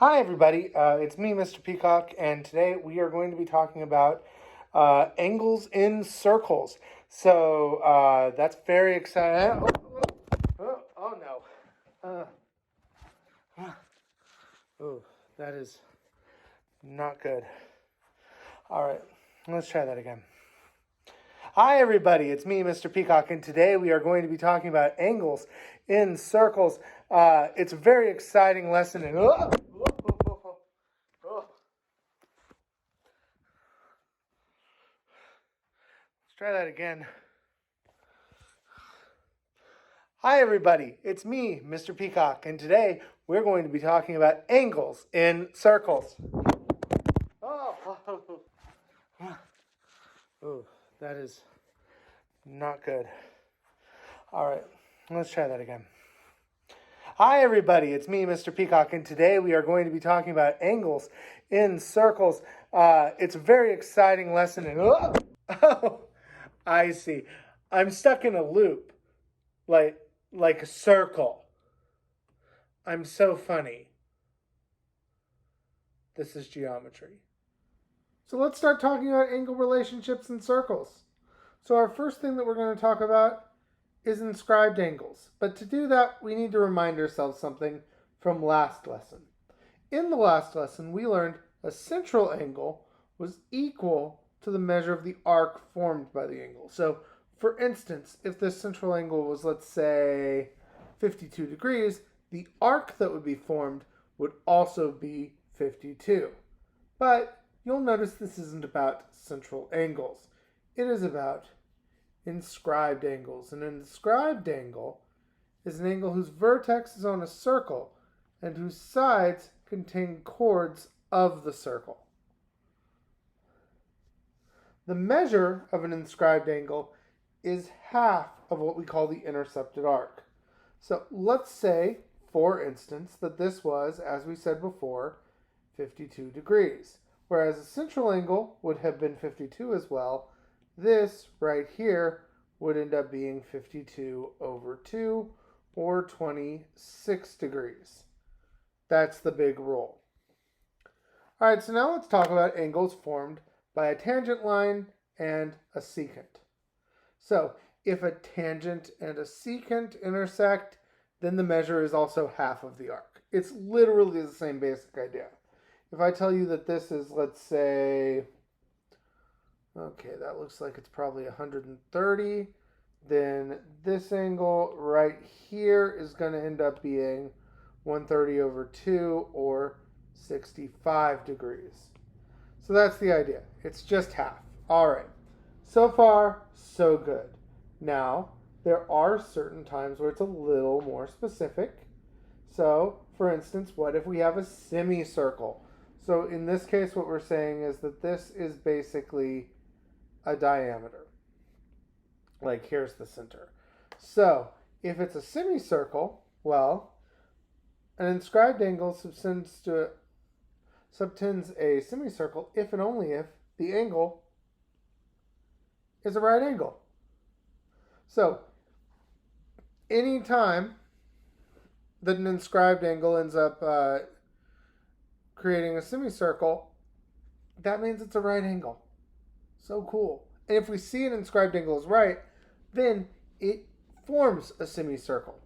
Hi, everybody. It's me, Mr. Peacock, and today we are going to be talking about angles in circles. So that's very exciting. Oh no. Oh, that is not good. All right, let's try that again. Hi, everybody. It's me, Mr. Peacock, and today we are going to be talking about angles in circles. It's a very exciting lesson. And let's try that again. Hi, everybody. It's me, Mr. Peacock, and today we're going to be talking about angles in circles. Oh, that is not good. All right, let's try that again. Hi, everybody. It's me, Mr. Peacock, and today we are going to be talking about angles in circles. It's a very exciting lesson. And oh, I see. I'm stuck in a loop, like a circle. I'm so funny. This is geometry. So let's start talking about angle relationships in circles. So our first thing that we're going to talk about is inscribed angles. But to do that, we need to remind ourselves something from last lesson. In the last lesson, we learned a central angle was equal to the measure of the arc formed by the angle. So for instance, if this central angle was, let's say, 52 degrees, the arc that would be formed would also be 52. But you'll notice this isn't about central angles. It is about inscribed angles. An inscribed angle is an angle whose vertex is on a circle and whose sides contain chords of the circle. The measure of an inscribed angle is half of what we call the intercepted arc. So let's say, for instance, that this was, as we said before, 52 degrees. Whereas a central angle would have been 52 as well. This right here would end up being 52 over 2, or 26 degrees. That's the big rule. All right, so now let's talk about angles formed by a tangent line and a secant. So if a tangent and a secant intersect, then the measure is also half of the arc. It's literally the same basic idea. If I tell you that this is, let's say, okay, that looks like it's probably 130, then this angle right here is going to end up being 130 over 2, or 65 degrees. So that's the idea. It's just half. All right. So far, so good. Now, there are certain times where it's a little more specific. So, for instance, what if we have a semicircle? So in this case, what we're saying is that this is basically a diameter. Like here's the center. So if it's a semicircle, well, an inscribed angle subtends a semicircle if and only if the angle is a right angle. So anytime that an inscribed angle ends up creating a semicircle, that means it's a right angle. So cool. And if we see an inscribed angle is right, then it forms a semicircle.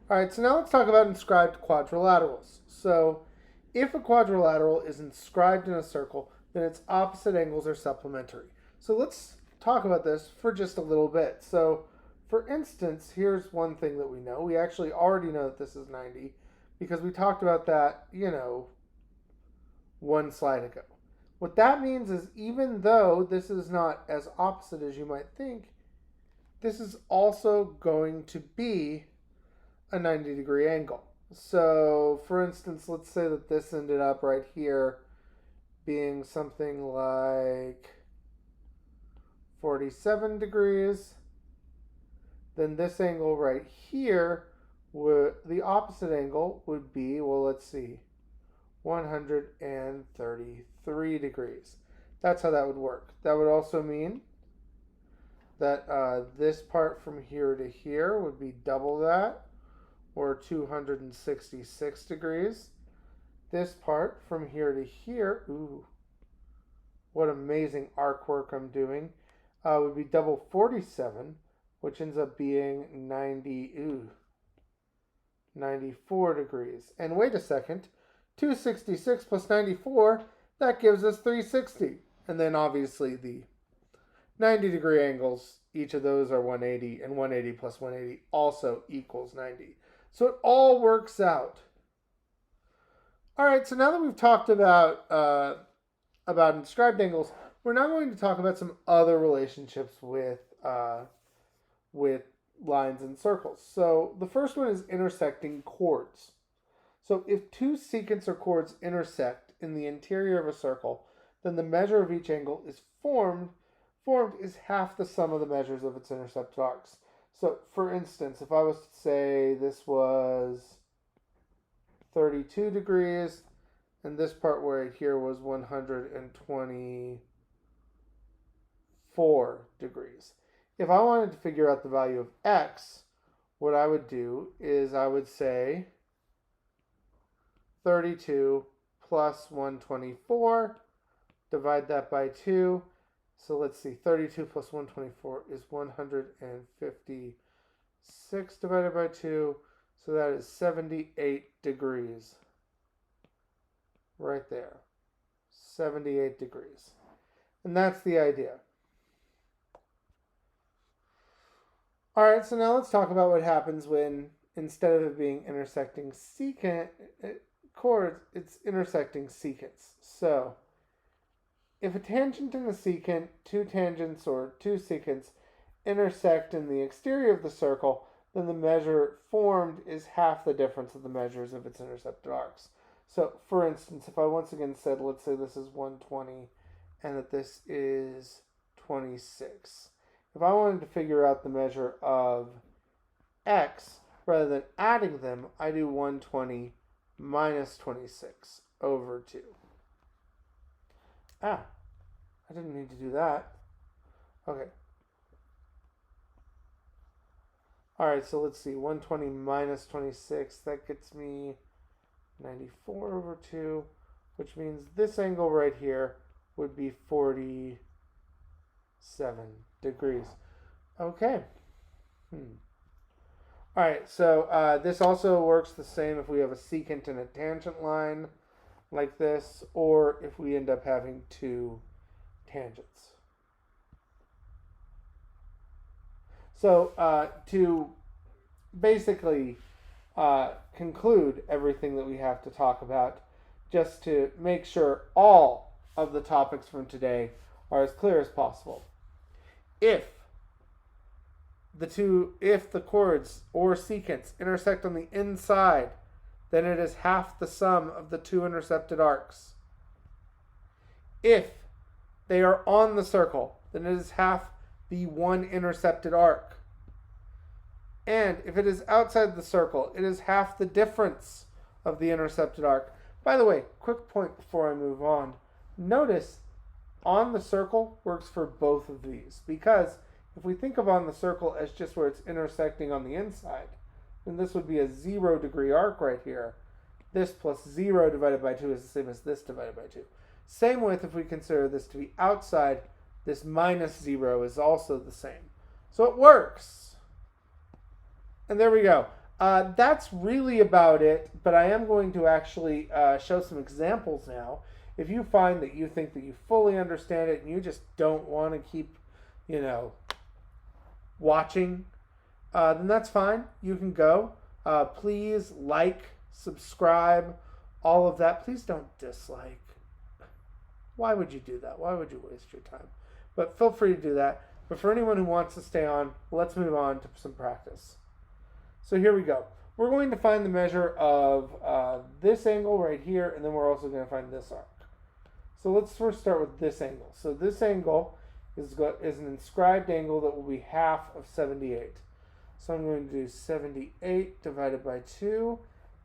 All right, so now let's talk about inscribed quadrilaterals. So if a quadrilateral is inscribed in a circle, then its opposite angles are supplementary. So let's talk about this for just a little bit. So for instance, here's one thing that we know. We actually already know that this is 90 because we talked about that, one slide ago. What that means is even though this is not as opposite as you might think, this is also going to be a 90-degree angle. So, for instance, let's say that this ended up right here being something like 47 degrees. Then this angle right here, the opposite angle would be, well, let's see, 133 degrees. That's how that would work. That would also mean that this part from here to here would be double that, or 266 degrees. This part from here to here, ooh, what amazing arc work I'm doing, would be double 47, which ends up being 94 degrees. And wait a second, 266 plus 94, that gives us 360. And then obviously the 90-degree angles, each of those are 180, and 180 plus 180 also equals 90. So it all works out. All right, so now that we've talked about inscribed angles, we're now going to talk about some other relationships with lines and circles. So the first one is intersecting chords. So if two secants or chords intersect in the interior of a circle, then the measure of each angle is formed is half the sum of the measures of its intercepted arcs. So for instance, if I was to say this was 32 degrees, and this part right here was 124 degrees. If I wanted to figure out the value of x, what I would do is I would say 32 plus 124, divide that by 2. So let's see, 32 plus 124 is 156 divided by 2. So that is 78 degrees. Right there. 78 degrees. And that's the idea. Alright, so now let's talk about what happens when, instead of it being intersecting secant chords, it's intersecting secants. So, if a tangent and a secant, two tangents or two secants, intersect in the exterior of the circle, then the measure formed is half the difference of the measures of its intercepted arcs. So, for instance, if I once again said, let's say this is 120 and that this is 26. If I wanted to figure out the measure of x, rather than adding them, I do 120 minus 26 over 2. I didn't need to do that. Okay. Alright, so let's see. 120 minus 26, that gets me 94 over 2, which means this angle right here would be 47 degrees. Okay. Alright, so this also works the same if we have a secant and a tangent line like this, or if we end up having two tangents. So to basically conclude everything that we have to talk about, just to make sure all of the topics from today are as clear as possible. If the chords or secants intersect on the inside, then it is half the sum of the two intercepted arcs. If they are on the circle, then it is half the one intercepted arc. And if it is outside the circle, it is half the difference of the intercepted arc. By the way, quick point before I move on. Notice on the circle works for both of these, because if we think of on the circle as just where it's intersecting on the inside, then this would be a 0-degree arc right here. This plus 0 divided by 2 is the same as this divided by 2. Same with if we consider this to be outside, this minus 0 is also the same. So it works. And there we go. That's really about it, but I am going to actually show some examples now. If you find that you think that you fully understand it and you just don't want to keep, watching, then that's fine. You can go. Please like, subscribe, all of that. Please don't dislike. Why would you do that? Why would you waste your time? But feel free to do that. But for anyone who wants to stay on, let's move on to some practice. So here we go. We're going to find the measure of this angle right here, and then we're also going to find this arc. So let's first start with this angle. So this angle is an inscribed angle that will be half of 78. So I'm going to do 78 divided by 2.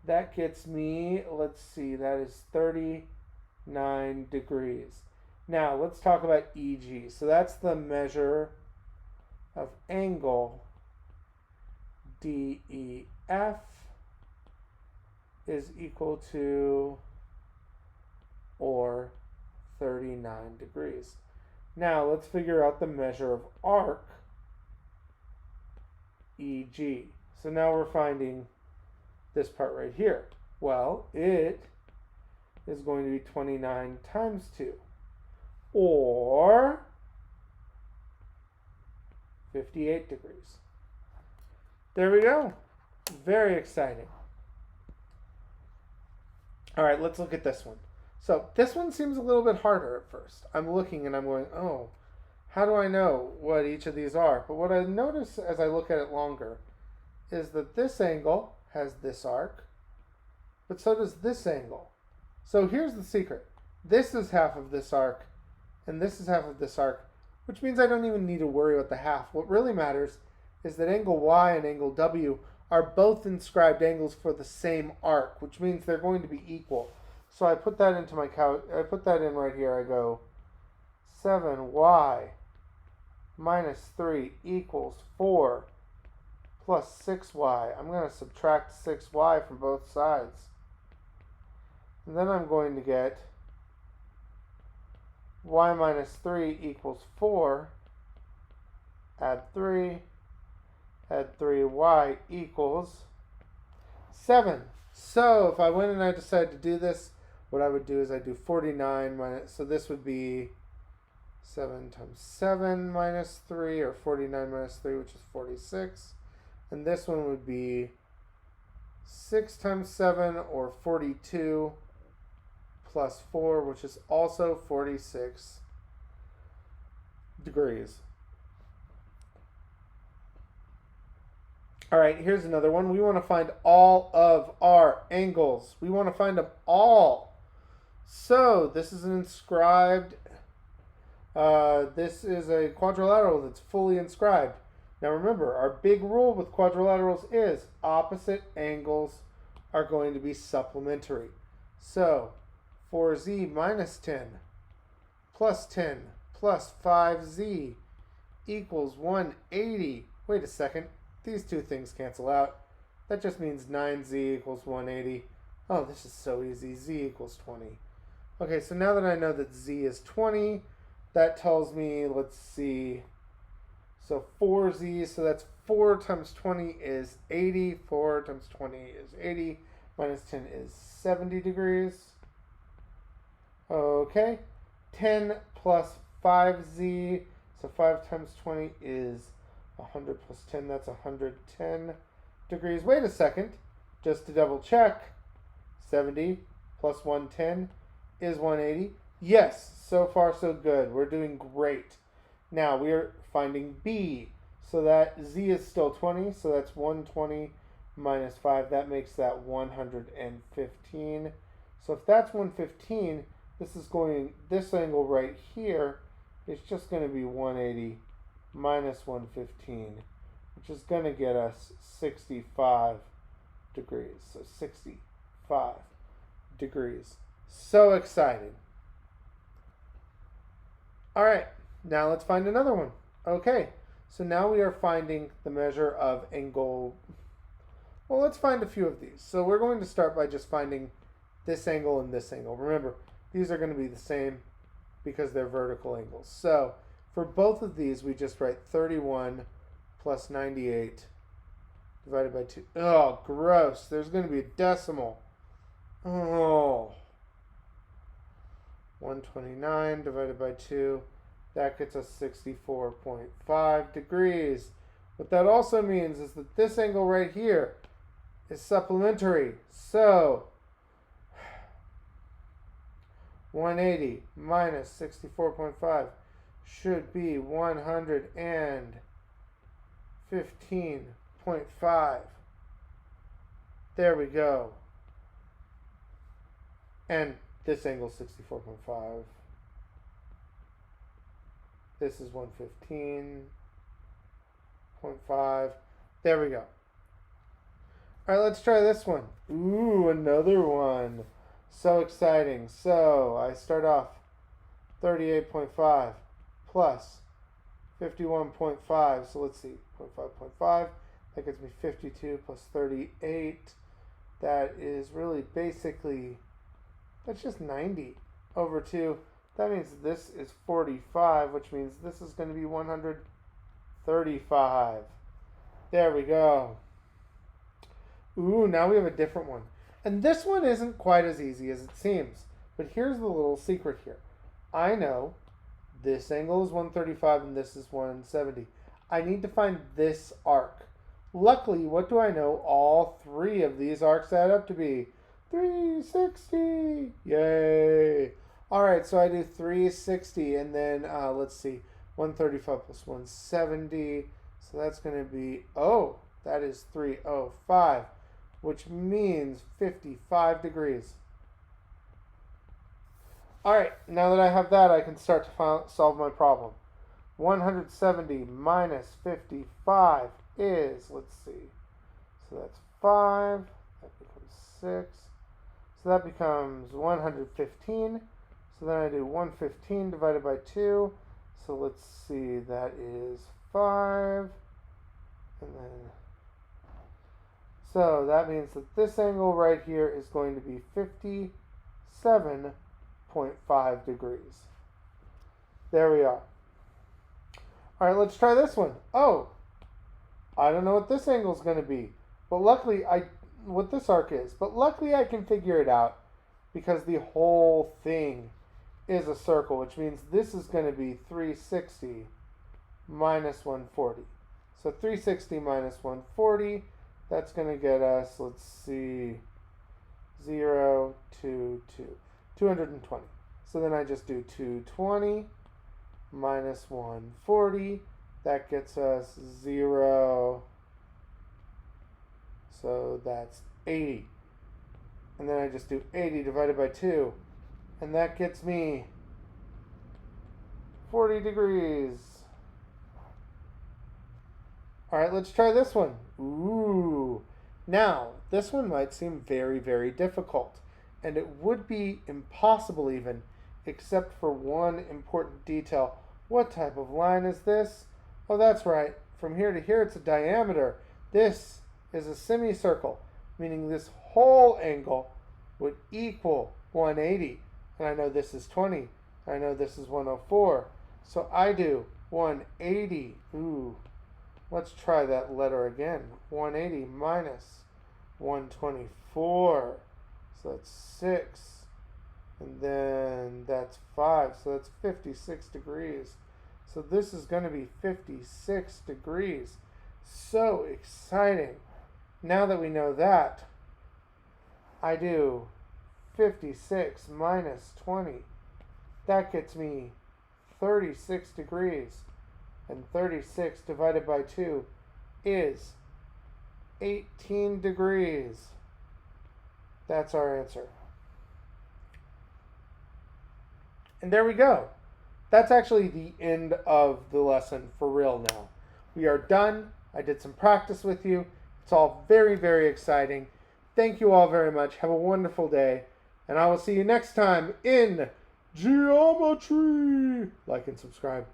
That gets me, let's see, that is 39 degrees. Now let's talk about EG. So that's the measure of angle DEF is equal to or 39 degrees. Now let's figure out the measure of arc, EG. So now we're finding this part right here. Well, it is going to be 29 times 2, or 58 degrees. There we go. Very exciting. All right, let's look at this one. So this one seems a little bit harder at first. I'm looking and I'm going, oh, how do I know what each of these are? But what I notice as I look at it longer is that this angle has this arc, but so does this angle. So here's the secret. This is half of this arc, and this is half of this arc, which means I don't even need to worry about the half. What really matters is that angle Y and angle W are both inscribed angles for the same arc, which means they're going to be equal. So I put that into my I put that in right here. I go 7y minus 3 equals 4 plus 6y. I'm going to subtract 6y from both sides. And then I'm going to get y minus 3 equals 4. Add 3. Add 3y equals 7. So if I went and I decided to do this, what I would do is I do 49 minus, so this would be 7 times 7 minus 3, or 49 minus 3, which is 46. And this one would be 6 times 7, or 42, plus 4, which is also 46 degrees. All right, here's another one. We want to find all of our angles. We want to find them all. So this is an inscribed, this is a quadrilateral that's fully inscribed. Now remember, our big rule with quadrilaterals is opposite angles are going to be supplementary. So 4z minus 10 plus 10 plus 5z equals 180. Wait a second. These two things cancel out. That just means 9z equals 180. Oh, this is so easy. Z equals 20. Okay, so now that I know that z is 20, that tells me, let's see, so 4z, so that's 4 times 20 is 80. 4 times 20 is 80. Minus 10 is 70 degrees. Okay, 10 plus 5z, so 5 times 20 is 100 plus 10, that's 110 degrees. Wait a second, just to double check, 70 plus 110 is 180. Yes, so far so good. We're doing great. Now we are finding B. So that Z is still 20, so that's 120 minus 5. That makes that 115. So if that's 115, this angle right here is just going to be 180 minus 115, which is going to get us 65 degrees. So 65 degrees. So exciting. All right, now let's find another one. Okay, so now we are finding the measure of angle. Well, let's find a few of these. So we're going to start by just finding this angle and this angle. Remember, these are going to be the same because they're vertical angles. So for both of these, we just write 31 plus 98 divided by 2. Oh, gross. There's going to be a decimal. Oh. 129 divided by 2. That gets us 64.5 degrees. What that also means is that this angle right here is supplementary. So 180 minus 64.5 should be 115.5. There we go. And this angle is 64.5. This is 115.5. There we go. All right, let's try this one. Ooh, another one. So exciting. So I start off 38.5 plus 51.5. So let's see, 0.5. That gets me 52 plus 38. that is really basically, that's just 90 over 2. That means this is 45, which means this is going to be 135. There we go. Ooh, now we have a different one. And this one isn't quite as easy as it seems. But here's the little secret here. I know this angle is 135 and this is 170. I need to find this arc. Luckily, what do I know? All 3 of these arcs add up to be 360. Yay. All right, so I do 360 and then let's see, 135 plus 170. So that's going to be, oh, that is 305, which means 55 degrees. All right, now that I have that, I can start to solve my problem. 170 minus 55 is, let's see, so that's 5, that becomes 6, so that becomes 115. So then I do 115 divided by 2, so let's see, that is 5, and then, so that means that this angle right here is going to be 57.5 degrees. There we are. All right, let's try this one. Oh, I don't know what this angle is going to be, but luckily what this arc is, but luckily I can figure it out because the whole thing is a circle, which means this is going to be 360 minus 140. So 360 minus 140, that's going to get us, let's see, 0, 2, 2, 220. So then I just do 220 minus 140. That gets us 0. So that's 80. And then I just do 80 divided by 2. And that gets me 40 degrees. All right, let's try this one. Ooh. Now, this one might seem very, very difficult. And it would be impossible even, except for one important detail. What type of line is this? Oh, that's right. From here to here, it's a diameter. This is a semicircle, meaning this whole angle would equal 180. And I know this is 20. I know this is 104. So I do 180. Ooh. Let's try that letter again. 180 minus 124. So that's 6. And then that's 5. So that's 56 degrees. So this is going to be 56 degrees. So exciting. Now that we know that, I do 56 minus 20. That gets me 36 degrees. And 36 divided by 2 is 18 degrees. That's our answer. And there we go. That's actually the end of the lesson for real now. We are done. I did some practice with you. It's all very, very exciting. Thank you all very much. Have a wonderful day. And I will see you next time in geometry. Like and subscribe.